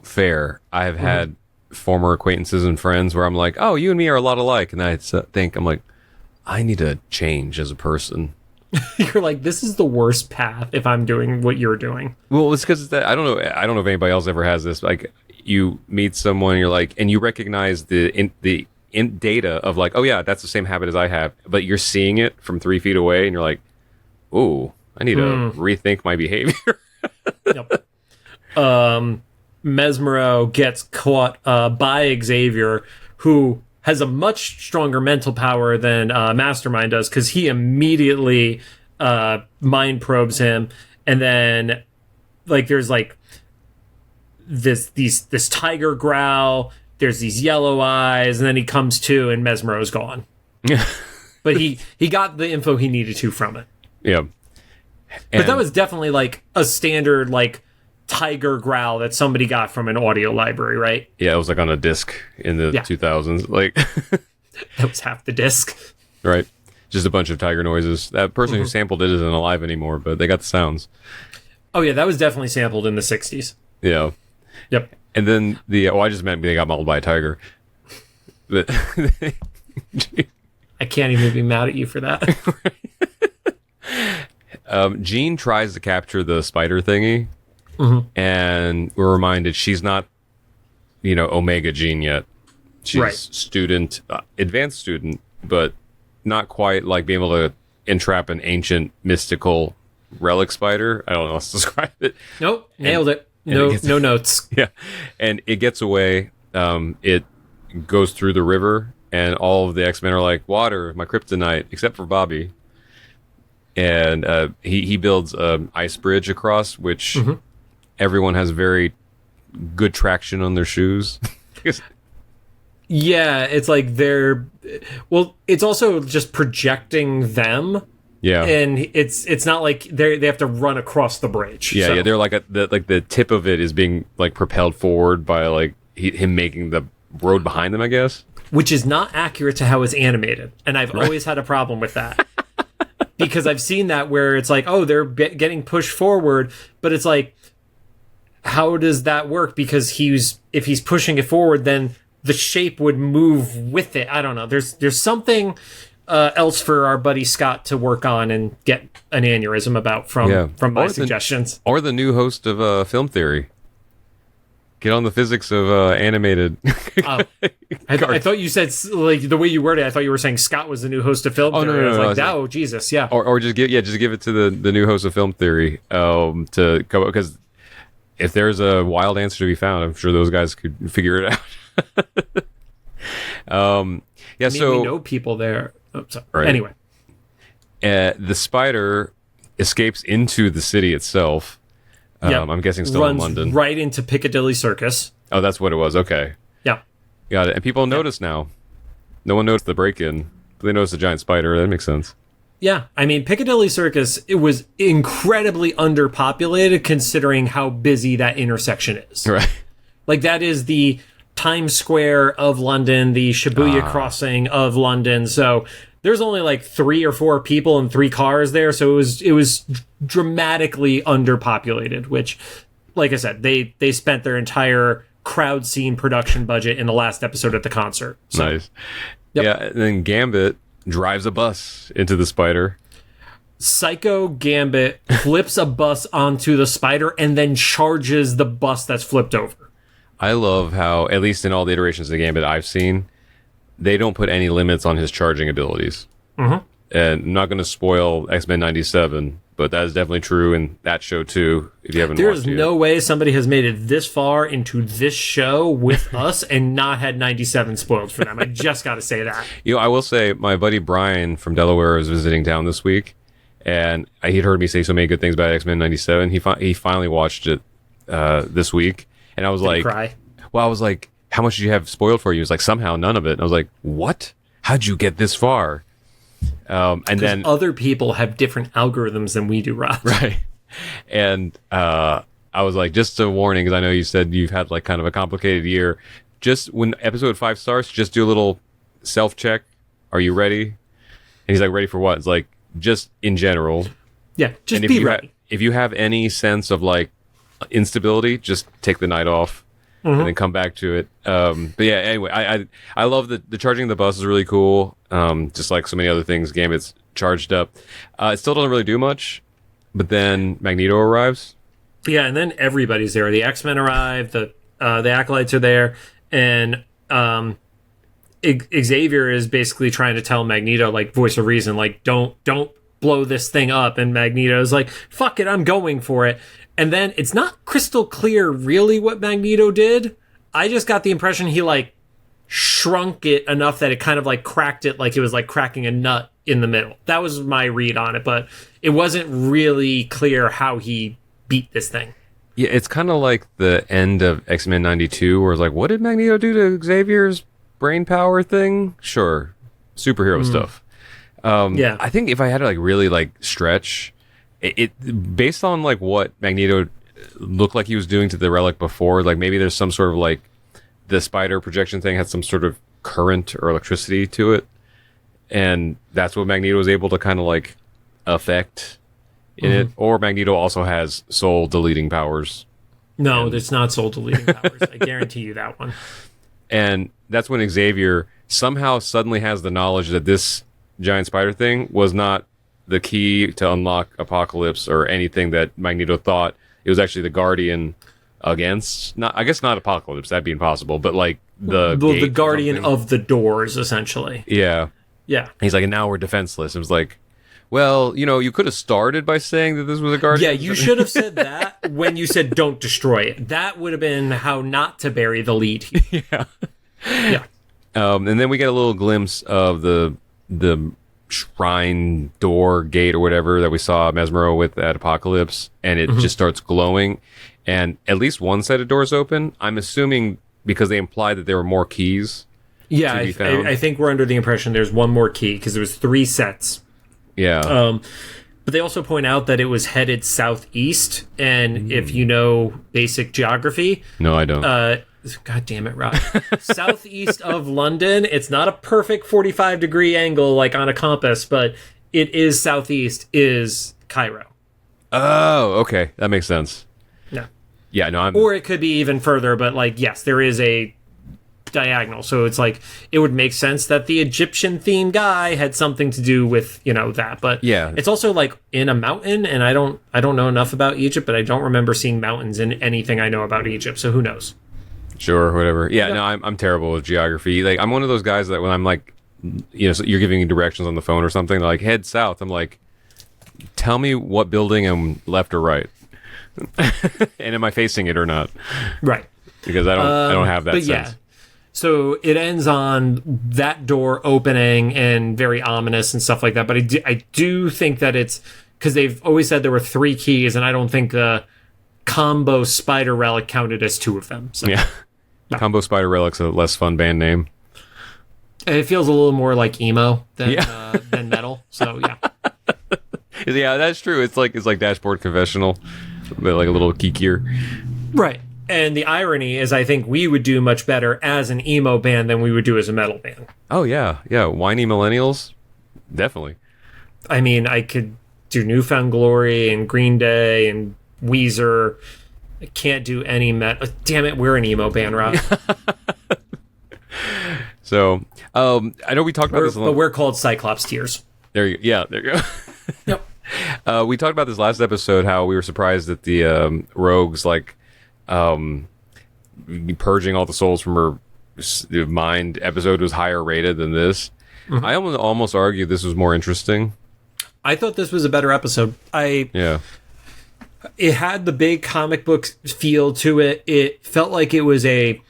Speaker 1: Fair. I've had former acquaintances and friends where I'm like, oh, you and me are a lot alike. And I think, I'm like, I need to change as a person.
Speaker 2: You're like, this is the worst path if I'm doing what you're doing.
Speaker 1: Well, it's because I don't know if anybody else ever has this. Like, you meet someone, you're like, and you recognize the data of like, oh yeah, that's the same habit as I have, but you're seeing it from 3 feet away, and you're like, ooh, I need to rethink my behavior.
Speaker 2: Yep. Mesmero gets caught by Xavier, who has a much stronger mental power than Mastermind does, because he immediately mind probes him, and then like there's like this tiger growl, there's these yellow eyes, and then he comes to, and Mesmero's gone. But he got the info he needed to from it.
Speaker 1: Yeah.
Speaker 2: But that was definitely like a standard like tiger growl that somebody got from an audio library, right?
Speaker 1: Yeah, it was like on a disc in the 2000s. Like
Speaker 2: that was half the disc.
Speaker 1: Right. Just a bunch of tiger noises. That person who sampled it isn't alive anymore, but they got the sounds.
Speaker 2: Oh yeah, that was definitely sampled in the 60s.
Speaker 1: Yeah.
Speaker 2: Yep.
Speaker 1: And then I just meant they got mauled by a tiger. But
Speaker 2: I can't even be mad at you for that.
Speaker 1: Jean tries to capture the spider thingy. And we're reminded she's not, Omega Jean yet. She's student, advanced student, but not quite like being able to entrap an ancient mystical relic spider. I don't know how to describe it. Nope,
Speaker 2: nailed it. No notes.
Speaker 1: Yeah, and it gets away. It goes through the river, and all of the X-Men are like, water, my kryptonite, except for Bobby. And he builds an ice bridge across, which... Everyone has very good traction on their shoes.
Speaker 2: Yeah, it's like it's also just projecting them.
Speaker 1: Yeah.
Speaker 2: And it's not like they have to run across the bridge.
Speaker 1: Yeah, yeah, they're like the tip of it is being like propelled forward by like him making the road behind them, I guess.
Speaker 2: Which is not accurate to how it's animated. And I've always had a problem with that. Because I've seen that where it's like, oh, they're getting pushed forward, but it's like, how does that work? Because if he's pushing it forward, then the shape would move with it. I don't know. There's something else for our buddy Scott to work on and get an aneurysm about from my suggestions.
Speaker 1: Or the new host of Film Theory. Get on the physics of animated.
Speaker 2: I thought you said, like, the way you worded it, I thought you were saying Scott was the new host of Film Theory.
Speaker 1: No,
Speaker 2: I was like, oh, Jesus, yeah.
Speaker 1: Or just give it to the new host of Film Theory to come up, because if there's a wild answer to be found, I'm sure those guys could figure it out.
Speaker 2: We know people there. Oh, sorry.
Speaker 1: Right.
Speaker 2: Anyway.
Speaker 1: The spider escapes into the city itself. I'm guessing still in London.
Speaker 2: Right into Piccadilly Circus.
Speaker 1: Oh, that's what it was. Okay.
Speaker 2: Yeah.
Speaker 1: Got it. And people notice now. No one noticed the break-in, but they noticed the giant spider. That makes sense.
Speaker 2: Yeah, I mean, Piccadilly Circus, it was incredibly underpopulated considering how busy that intersection is.
Speaker 1: Right.
Speaker 2: Like, that is the Times Square of London, the Shibuya crossing of London. So there's only like 3 or 4 people and 3 cars there. So it was dramatically underpopulated, which, like I said, they spent their entire crowd scene production budget in the last episode at the concert. So,
Speaker 1: Nice. Yeah, and then Gambit drives a bus into the spider.
Speaker 2: Psycho Gambit flips a bus onto the spider and then charges the bus that's flipped over.
Speaker 1: I love how, at least in all the iterations of Gambit I've seen, they don't put any limits on his charging abilities.
Speaker 2: Mm-hmm.
Speaker 1: And I'm not going to spoil X-Men 97, but that is definitely true in that show too, if you haven't
Speaker 2: There
Speaker 1: watched
Speaker 2: is
Speaker 1: it.
Speaker 2: no way somebody has made it this far into this show with us and not had 97 spoiled for them. I just got to say that.
Speaker 1: You know, I will say, my buddy Brian from Delaware was visiting town this week, and he'd heard me say so many good things about X-Men 97. He finally watched it this week, and I was like,
Speaker 2: Cry.
Speaker 1: well, I was like, how much did you have spoiled for you? He was like, somehow none of it. And I was like, what? How'd you get this far? And then
Speaker 2: Other people have different algorithms than we do, Rob.
Speaker 1: right. And I was like, just a warning, because I know you said you've had like kind of a complicated year. Just when episode 5 starts, just do a little self-check. Are you ready? And he's like, ready for what? It's like, just in general.
Speaker 2: Yeah, just
Speaker 1: And
Speaker 2: be ready.
Speaker 1: if you have any sense of like instability, just take the night off and then come back to it. But yeah, anyway, I love the charging the bus is really cool. Just like so many other things, Gambit's charged up. It still doesn't really do much, but then Magneto arrives.
Speaker 2: Yeah, and then everybody's there. The X-Men arrive, the Acolytes are there, and Xavier is basically trying to tell Magneto, like, voice of reason, like, don't blow this thing up. And Magneto's like, fuck it, I'm going for it. And then it's not crystal clear really what Magneto did. I just got the impression he, like, shrunk it enough that it kind of, like, cracked it like it was, like, cracking a nut in the middle. That was my read on it, but it wasn't really clear how he beat this thing.
Speaker 1: Yeah, it's kind of like the end of X-Men 92, where it's like, what did Magneto do to Xavier's brain power thing? Sure, superhero stuff.
Speaker 2: Yeah.
Speaker 1: I think if I had to like really like stretch it based on like what Magneto looked like he was doing to the relic before, like maybe there's some sort of like the spider projection thing had some sort of current or electricity to it, and that's what Magneto was able to kind of like affect in it. Or Magneto also has soul deleting powers.
Speaker 2: No, it's not soul deleting powers. I guarantee you that one.
Speaker 1: And that's when Xavier somehow suddenly has the knowledge that this giant spider thing was not the key to unlock Apocalypse or anything that Magneto thought. It was actually the Guardian against, not, I guess not Apocalypse, that'd be impossible, but like the
Speaker 2: Guardian of the Doors, essentially.
Speaker 1: Yeah.
Speaker 2: Yeah.
Speaker 1: He's like, and now we're defenseless. It was like, well, you know, you could have started by saying that this was a Guardian.
Speaker 2: Yeah, you should have said that when you said don't destroy it. That would have been how not to bury the lead here.
Speaker 1: Yeah.
Speaker 2: Yeah.
Speaker 1: And then we get a little glimpse of the shrine door gate or whatever that we saw Mesmero with at Apocalypse, and it just starts glowing, and at least one set of doors open. I'm assuming because they implied that there were more keys.
Speaker 2: Yeah,
Speaker 1: to be found.
Speaker 2: I think we're under the impression there's one more key because there was 3 sets.
Speaker 1: Yeah.
Speaker 2: But they also point out that it was headed southeast, and if you know basic geography,
Speaker 1: No, I don't.
Speaker 2: God damn it, Rob. Southeast of London, it's not a perfect 45-degree angle like on a compass, but it is southeast, is Cairo.
Speaker 1: Oh, okay. That makes sense.
Speaker 2: No.
Speaker 1: Yeah, no,
Speaker 2: Or it could be even further, but like, yes, there is a diagonal. So it's like, it would make sense that the Egyptian-themed guy had something to do with, you know, that. But
Speaker 1: yeah,
Speaker 2: it's also like in a mountain, and I don't know enough about Egypt, but I don't remember seeing mountains in anything I know about Egypt, so who knows?
Speaker 1: Sure, whatever. Yeah, no, I'm terrible with geography. Like, I'm one of those guys that when I'm like, you know, so you're giving me directions on the phone or something, like head south. I'm like, tell me what building I'm left or right, and am I facing it or not?
Speaker 2: Right.
Speaker 1: Because I don't have that
Speaker 2: but
Speaker 1: sense.
Speaker 2: Yeah. So it ends on that door opening and very ominous and stuff like that. But I do think that it's because they've always said there were 3 keys, and I don't think the Combo Spider Relic counted as 2 of them. So.
Speaker 1: Yeah. No. Combo Spider Relic's a less fun band name.
Speaker 2: It feels a little more like emo than metal. So yeah.
Speaker 1: Yeah, that's true. It's like Dashboard Confessional, but like a little geekier.
Speaker 2: Right. And the irony is, I think we would do much better as an emo band than we would do as a metal band.
Speaker 1: Oh yeah, yeah. Whiny millennials, definitely.
Speaker 2: I mean, I could do Newfound Glory and Green Day and Weezer I can't do any damn it, we're an emo band, Rob.
Speaker 1: So, I know we talked about this,
Speaker 2: but we're called Cyclops Tears.
Speaker 1: There you go.
Speaker 2: Yep.
Speaker 1: We talked about this last episode, how we were surprised that the rogues, like, purging all the souls from her mind episode was higher rated than this. Mm-hmm. I almost argue this was more interesting.
Speaker 2: I thought this was a better episode. It had the big comic book feel to it. It felt like it was a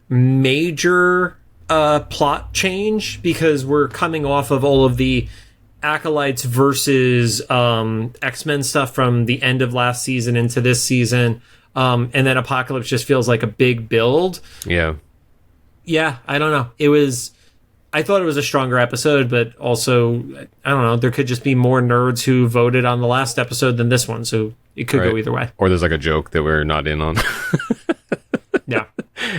Speaker 2: major plot change because we're coming off of all of the Acolytes versus X-Men stuff from the end of last season into this season. And then Apocalypse just feels like a big build.
Speaker 1: Yeah,
Speaker 2: I don't know. I thought it was a stronger episode, but also, I don't know, there could just be more nerds who voted on the last episode than this one, so it could go either way.
Speaker 1: Or there's like a joke that we're not in on.
Speaker 2: Yeah.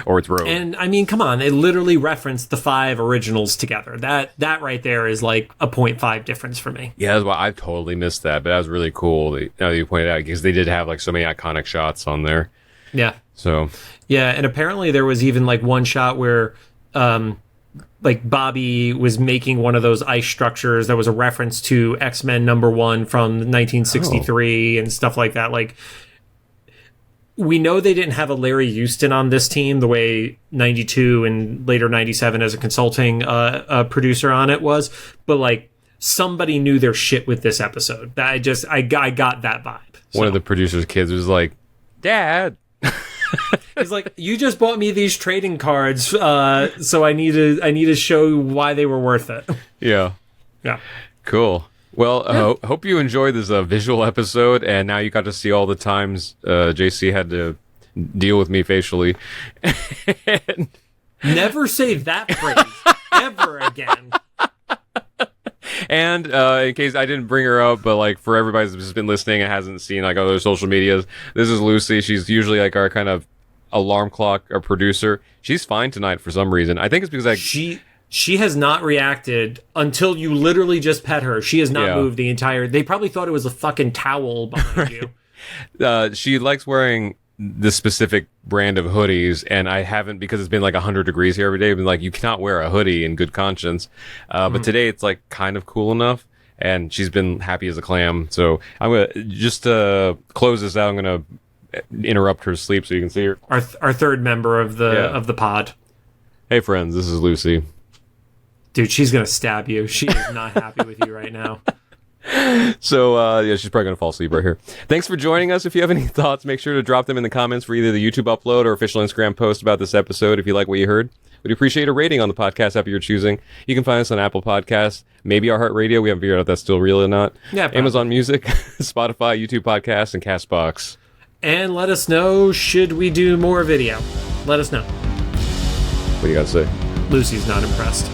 Speaker 1: Or it's rogue.
Speaker 2: And I mean, come on, it literally referenced the 5 originals together. That right there is like a 0.5 difference for me.
Speaker 1: Yeah, that's why I totally missed that, but that was really cool that you pointed out, because they did have like so many iconic shots on there.
Speaker 2: Yeah.
Speaker 1: So.
Speaker 2: Yeah, and apparently there was even like one shot where like Bobby was making one of those ice structures that was a reference to X-Men #1 from 1963 and stuff like that. Like, we know they didn't have a Larry Houston on this team the way 92 and later 97 as a consulting producer on it was, but like somebody knew their shit with this episode. I got that vibe. So.
Speaker 1: One of the producer's kids was like, "Dad."
Speaker 2: He's like, "You just bought me these trading cards, so I need to show why they were worth it."
Speaker 1: Yeah. Cool. Well, hope you enjoyed this visual episode, and now you got to see all the times JC had to deal with me facially.
Speaker 2: Never say that phrase ever again.
Speaker 1: And in case I didn't bring her up, but like for everybody that's just been listening and hasn't seen like other social medias, this is Lucy. She's usually like our kind of alarm clock or producer. She's fine tonight for some reason. I think it's because
Speaker 2: she has not reacted until you literally just pet her. She has not moved the entire. They probably thought it was a fucking towel behind you.
Speaker 1: She likes wearing this specific brand of hoodies, and I haven't, because it's been like 100 degrees here every day. I've been like, you cannot wear a hoodie in good conscience. But today it's like kind of cool enough, and she's been happy as a clam. So I'm gonna just close this out. I'm gonna interrupt her sleep so you can see her.
Speaker 2: Our third member of the pod.
Speaker 1: Hey friends, this is Lucy.
Speaker 2: Dude, she's gonna stab you. She is not happy with you right now.
Speaker 1: So, she's probably going to fall asleep right here. Thanks for joining us. If you have any thoughts, make sure to drop them in the comments for either the YouTube upload or official Instagram post about this episode if you like what you heard. We'd appreciate a rating on the podcast app you're choosing. You can find us on Apple Podcasts, maybe iHeartRadio. We haven't figured out if that's still real or not.
Speaker 2: Yeah,
Speaker 1: Amazon Music, Spotify, YouTube Podcasts, and CastBox.
Speaker 2: And let us know, should we do more video? Let us know.
Speaker 1: What do you got to say?
Speaker 2: Lucy's not impressed.